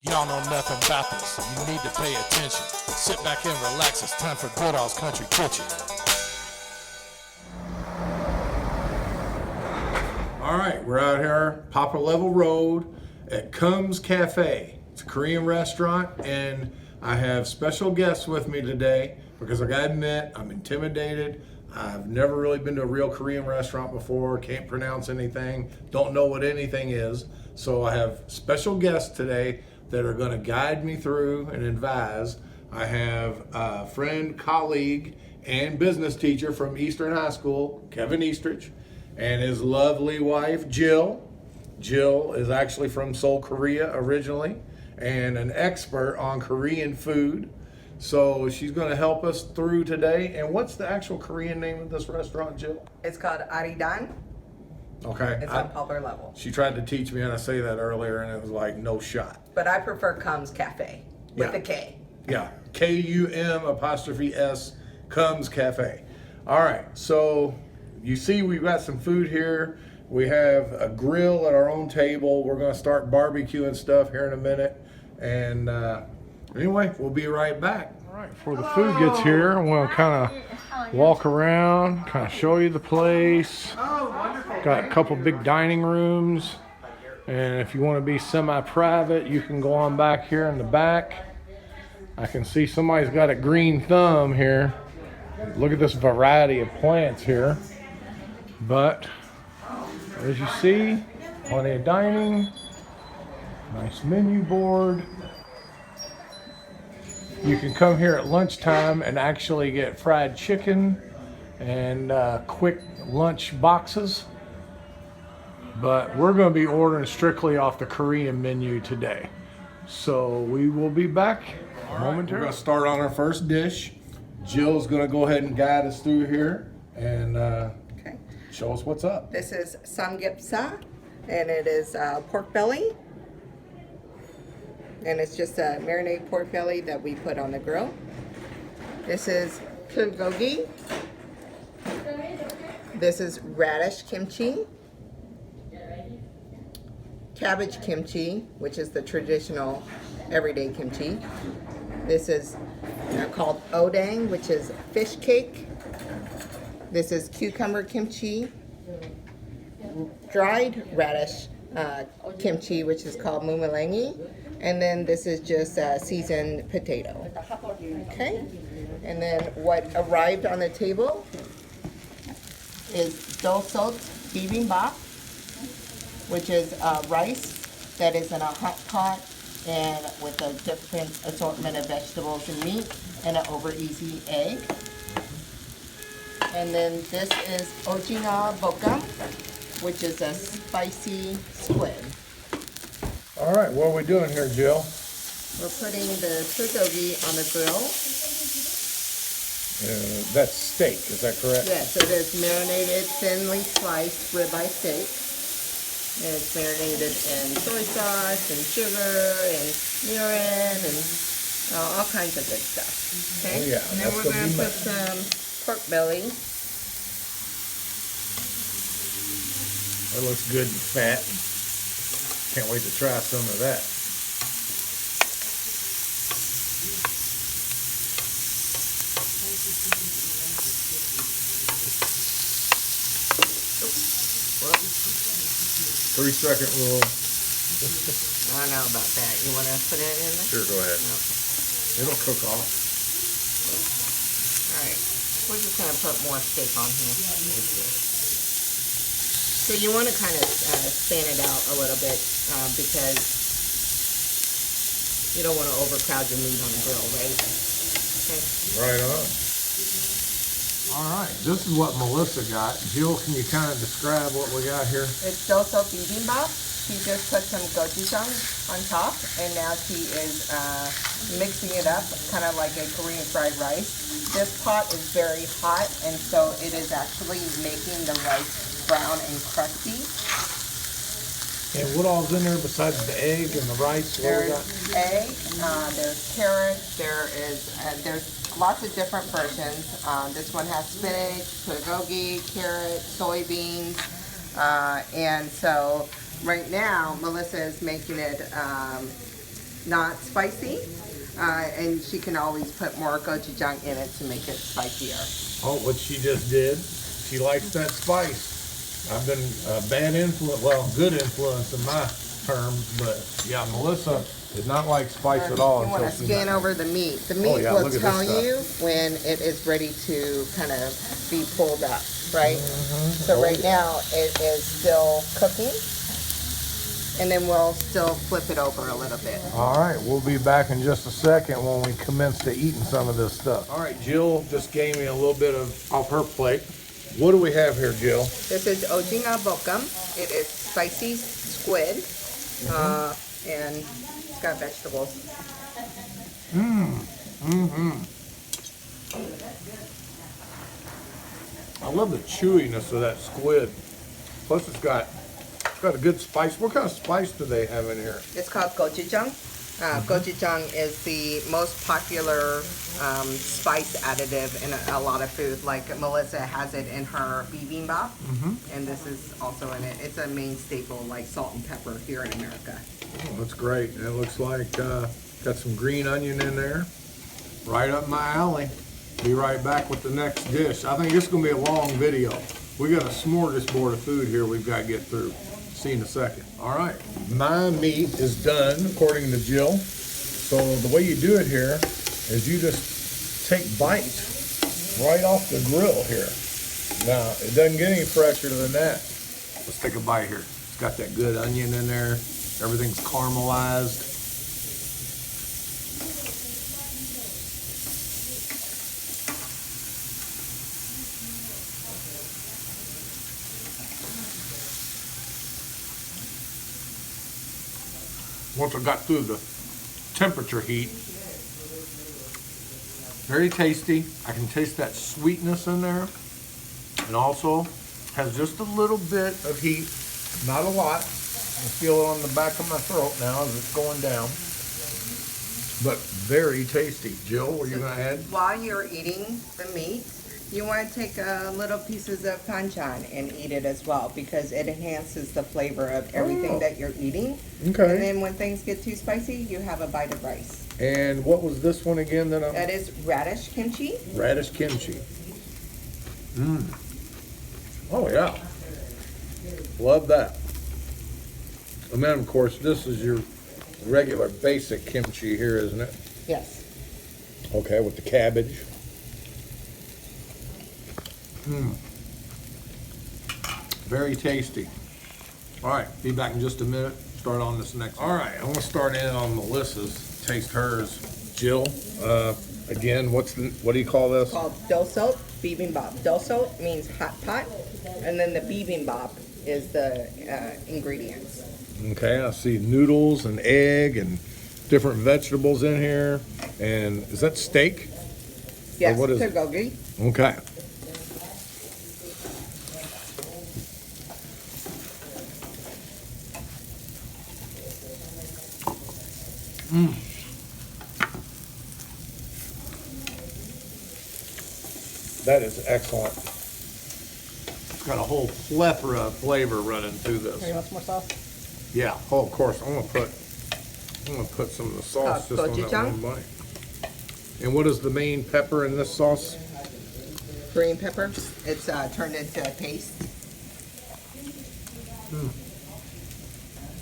Y'all know nothing about this. You need to pay attention. Sit back and relax. It's time for Goodall's Country Kitchen. All right, we're out here, Poplar Level Road at Combs Cafe. It's a Korean restaurant, and I have special guests with me today because I gotta admit, I'm intimidated. I've never really been to a real Korean restaurant before, can't pronounce anything, don't know what anything is. So I have special guests today that are gonna guide me through and advise. I have a friend, colleague, and business teacher from Eastern High School, Kevin Eastrich, and his lovely wife, Jill. Jill is actually from Seoul, Korea originally, and an expert on Korean food. So she's going to help us through today. And what's the actual Korean name of this restaurant, Jill? It's called Arirang. Okay. It's on Poplar Level. She tried to teach me how to say that earlier, and it was like, no shot. But I prefer Combs Cafe with a K. Yeah, K-U-M''S, Combs Cafe. All right, so you see we've got some food here. We have a grill at our own table. We're going to start barbecuing stuff here in a minute. And anyway, we'll be right back. All right, before the food gets here, I want to kind of walk around, kind of show you the place. Got a couple big dining rooms. And if you want to be semi-private, you can go on back here in the back. I can see somebody's got a green thumb here. Look at this variety of plants here. But as you see, plenty of dining, nice menu board. You can come here at lunchtime and actually get fried chicken and quick lunch boxes. But we're going to be ordering strictly off the Korean menu today. So we will be back momentarily. We're going to start on our first dish. Jill's going to go ahead and guide us through here and show us what's up. This is samgyeopsal, and it is pork belly. And it's just a marinated pork belly that we put on the grill. This is bulgogi. This is radish kimchi. Cabbage kimchi, which is the traditional everyday kimchi. This is called odang, which is fish cake. This is cucumber kimchi. Dried radish kimchi, which is called mumalangi. And then this is just seasoned potato. Okay? And then what arrived on the table is dosot bibimbap, which is rice that is in a hot pot and with a different assortment of vegetables and meat and an over easy egg. And then this is ojina bokam, which is a spicy squid. All right, what are we doing here, Jill? We're putting the bulgogi on the grill. That's steak, is that correct? Yes, it is marinated, thinly sliced ribeye steak. And it's marinated in soy sauce and sugar and mirin and all kinds of good stuff. Okay? Oh, yeah, And then that's we're gonna going be to put some pork belly. That looks good and fat. Can't wait to try some of that. Well, 3-second rule. I don't know about that. You want to put it in there? Sure, go ahead. Okay. It'll cook off. All right. We're just going to put more steak on here. So you want to kind of span it out a little bit because you don't want to overcrowd your meat on the grill, right? Okay. Right on. All right, this is what Melissa got. Jill, can you kind of describe what we got here? It's dosot bibimbap. She just put some gochujang on top, and now she is mixing it up, kind of like a Korean fried rice. This pot is very hot, and so it is actually making the rice brown and crusty. And what all's in there besides the egg and the rice? There's egg, there's carrots, there's lots of different versions. This one has spinach, bulgogi, carrot, soybeans, and so right now Melissa is making it not spicy. And she can always put more gochujang in it to make it spicier. Oh, what she just did, she likes that spice. I've been a bad influence, well, good influence in my terms, but yeah, Melissa did not like spice at all. You want to until she scan met over the meat. The meat Oh, yeah, will look at tell this you when it is ready to kind of be pulled up, right? So right now it is still cooking. And then we'll still flip it over a little bit. All right, we'll be back in just a second when we commence to eating some of this stuff. All right, Jill just gave me a little bit off her plate. What do we have here, Jill? This is ojinga bokam. It is spicy squid, and it's got vegetables. I love the chewiness of that squid. Plus, it's got a good spice. What kind of spice do they have in here? It's called gochujang. Gochujang is the most popular spice additive in a lot of food. Like Melissa has it in her bibimbap, and this is also in it. It's a main staple, like salt and pepper here in America. Oh, that's great. It looks like got some green onion in there. Right up my alley. Be right back with the next dish. I think this is going to be a long video. We got a smorgasbord of food here we've got to get through. See you in a second. All right, my meat is done according to Jill. So the way you do it here is you just take bites right off the grill here. Now, it doesn't get any fresher than that. Let's take a bite here. It's got that good onion in there. Everything's caramelized. Once I got through the temperature heat, very tasty. I can taste that sweetness in there, and also has just a little bit of heat, not a lot. I feel it on the back of my throat now as it's going down, but very tasty. Jill, what are you gonna add? While you're eating the meat, you want to take little pieces of panchan and eat it as well, because it enhances the flavor of everything that you're eating. Okay. And then when things get too spicy, you have a bite of rice. And what was this one again that That is radish kimchi. Radish kimchi. Oh yeah. Love that. And then of course this is your regular basic kimchi here, isn't it? Yes. Okay, with the cabbage. Very tasty. All right, be back in just a minute. Start on this next one. All right, I'm gonna start in on Melissa's. Taste hers. Jill, again, what do you call this? Called dosot bibimbap. Dosot means hot pot, and then the bibimbap is the ingredients. Okay, I see noodles and egg and different vegetables in here. And is that steak? Yes, what is it? bulgogi. Okay. That is excellent. Got a whole plethora of flavor running through this. You want some more sauce? Yeah. Oh, of course. I'm gonna put some of the sauce just on that gochujang. one bite. And what is the main pepper in this sauce? Green pepper. It's turned into a paste.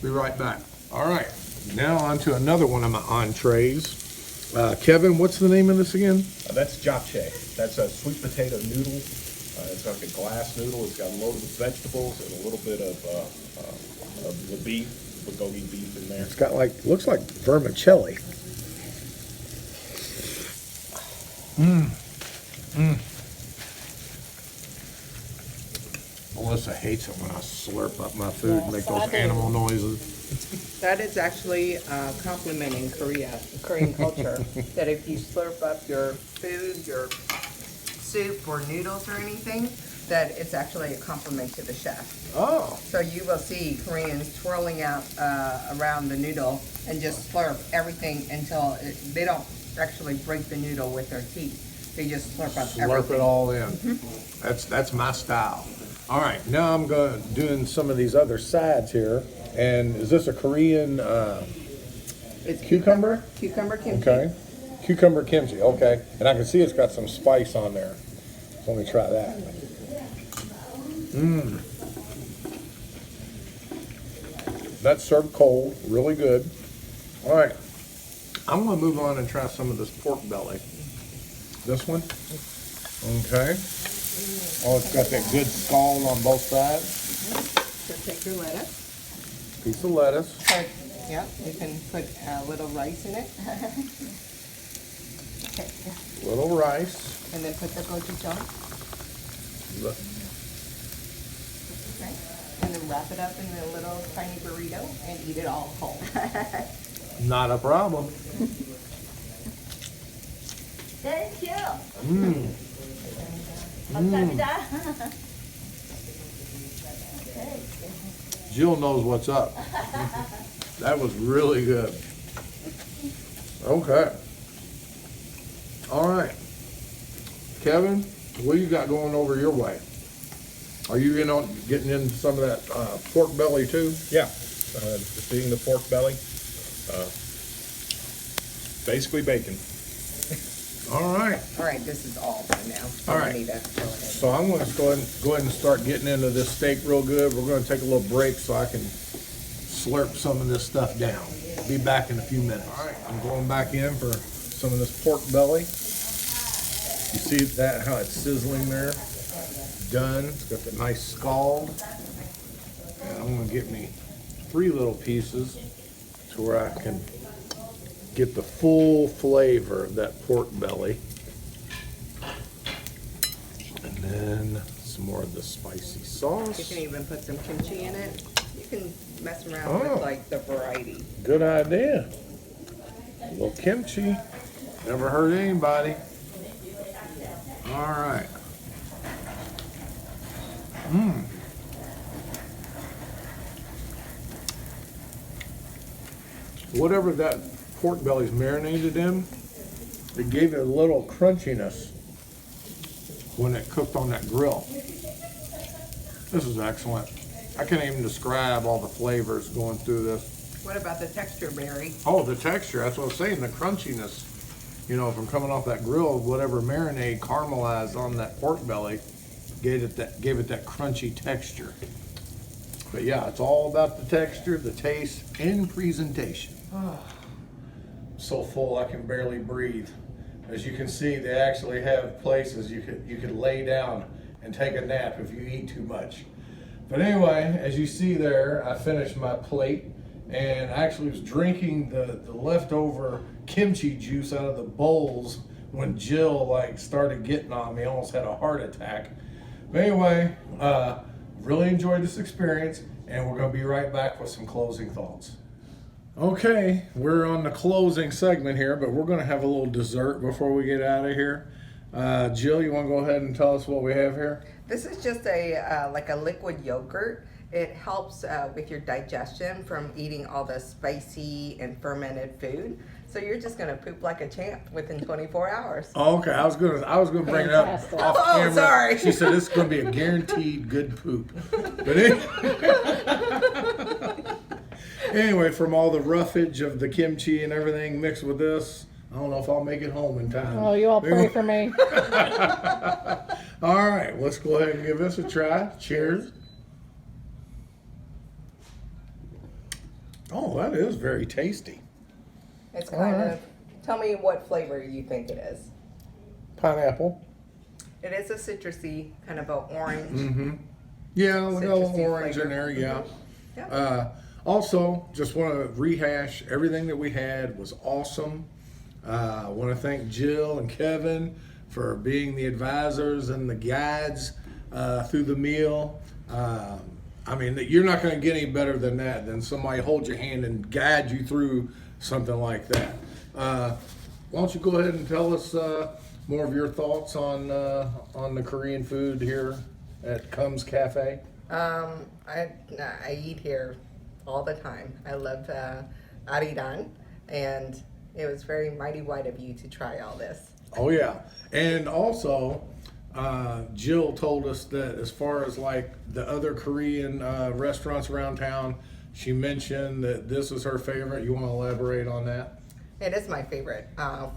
Be right back. All right. Now on to another one of my entrees. Kevin, what's the name of this again? That's japchae. That's a sweet potato noodle. It's like a glass noodle. It's got loaded with vegetables and a little bit of the beef, bulgogi beef in there. It's got looks like vermicelli. Melissa hates it when I slurp up my food and make those animal noises. That is actually a compliment in Korean culture, that if you slurp up your food, your soup or noodles or anything, that it's actually a compliment to the chef. Oh. So you will see Koreans twirling out around the noodle and just slurp everything until they don't actually break the noodle with their teeth. They just slurp up everything. Slurp it all in. That's my style. All right, now I'm doing some of these other sides here. And is this a Korean It's Cucumber? Cucumber kimchi. Okay. Cucumber kimchi, okay. And I can see it's got some spice on there. Let me try that. Mmm. That's served cold, really good. All right. I'm going to move on and try some of this pork belly. This one? Okay. Oh, it's got that good scald on both sides. So take your lettuce. Piece of lettuce. Yep, you can put a little rice in it. Okay. Little rice. And then put the gochujang. Okay. And then wrap it up in a little tiny burrito and eat it all whole. Not a problem. Thank you. Mmm. 감사합니다. Jill knows what's up. That was really good. Okay. All right. Kevin, what you got going over your way? Are you getting into some of that pork belly too? Yeah, just eating the pork belly. Basically bacon. All right. All right, this is all done now. So All we right. need to go ahead. So I'm going to go ahead and start getting into this steak real good. We're going to take a little break so I can slurp some of this stuff down. Be back in a few minutes. All right, I'm going back in for some of this pork belly. You see that, how it's sizzling there? Done. It's got the nice scald. And I'm going to get me 3 little pieces to where I can get the full flavor of that pork belly. And then some more of the spicy You sauce. can even put some kimchi in it. You can mess around Oh. with like the variety. Good idea. A little kimchi. Never hurt anybody. All right. Mmm. Whatever that pork belly's marinated in, it gave it a little crunchiness when it cooked on that grill. This is excellent. I can't even describe all the flavors going through this. What about the texture, Barry? Oh, the texture, that's what I was saying, the crunchiness, you know, from coming off that grill, whatever marinade caramelized on that pork belly gave it that crunchy texture. But yeah, it's all about the texture, the taste, and presentation. So full I can barely breathe. As you can see, they actually have places you could lay down and take a nap if you eat too much. But anyway, as you see there, I finished my plate and actually was drinking the leftover kimchi juice out of the bowls when Jill started getting on me, almost had a heart attack. But anyway, really enjoyed this experience, and we're gonna be right back with some closing thoughts. Okay, we're on the closing segment here, but we're gonna have a little dessert before we get out of here. Jill, you wanna go ahead and tell us what we have here? This is just a like a liquid yogurt. It helps with your digestion from eating all the spicy and fermented food. So you're just gonna poop like a champ within 24 hours. Oh, okay, I was gonna bring it up Fantastic. off Oh, camera. sorry. She said it's gonna be a guaranteed good poop. But anyway, from all the roughage of the kimchi and everything mixed with this, I don't know if I'll make it home in time. Oh, you all pray for me. All right, let's go ahead and give this a try. Cheers. Oh, that is very tasty. It's All kind right. of, tell me what flavor you think it is. Pineapple. It is a citrusy, kind of a orange. Mm-hmm. Yeah, we got a little Citrusy orange in flavor. there, yeah. Yeah. Also, just want to rehash everything that we had was awesome. I want to thank Jill and Kevin for being the advisors and the guides through the meal. I mean, you're not going to get any better than that, than somebody hold your hand and guide you through something like that. Why don't you go ahead and tell us more of your thoughts on the Korean food here at Comes Cafe? I eat here all the time. I love Arirang, and it was very mighty white of you to try all this. Oh yeah, and also Jill told us that as far as like the other Korean restaurants around town, She mentioned that this is her favorite. You want to elaborate on that? It is my favorite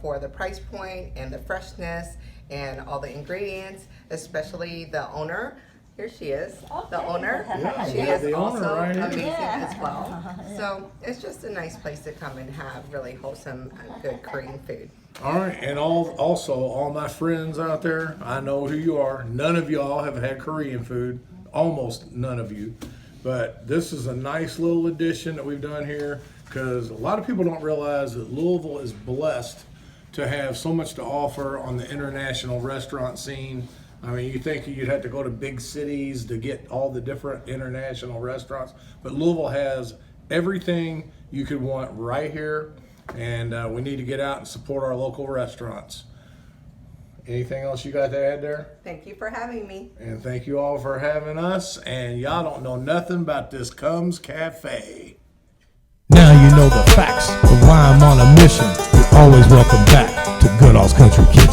for the price point and the freshness and all the ingredients, especially the owner. Here she is, the owner. Yeah, She yeah, is the owner also right here. amazing Yeah. as well. So it's just a nice place to come and have really wholesome, good Korean food. All right, and also all my friends out there, I know who you are. None of y'all have had Korean food, almost none of you. But this is a nice little addition that we've done here, because a lot of people don't realize that Louisville is blessed to have so much to offer on the international restaurant scene. I mean, you think you'd have to go to big cities to get all the different international restaurants, but Louisville has everything you could want right here, and we need to get out and support our local restaurants. Anything else you got to add there? Thank you for having me. And thank you all for having us, and y'all don't know nothing about this Comes Cafe. Now you know the facts of why I'm on a mission. You're always welcome back to Goodall's Country Kitchen.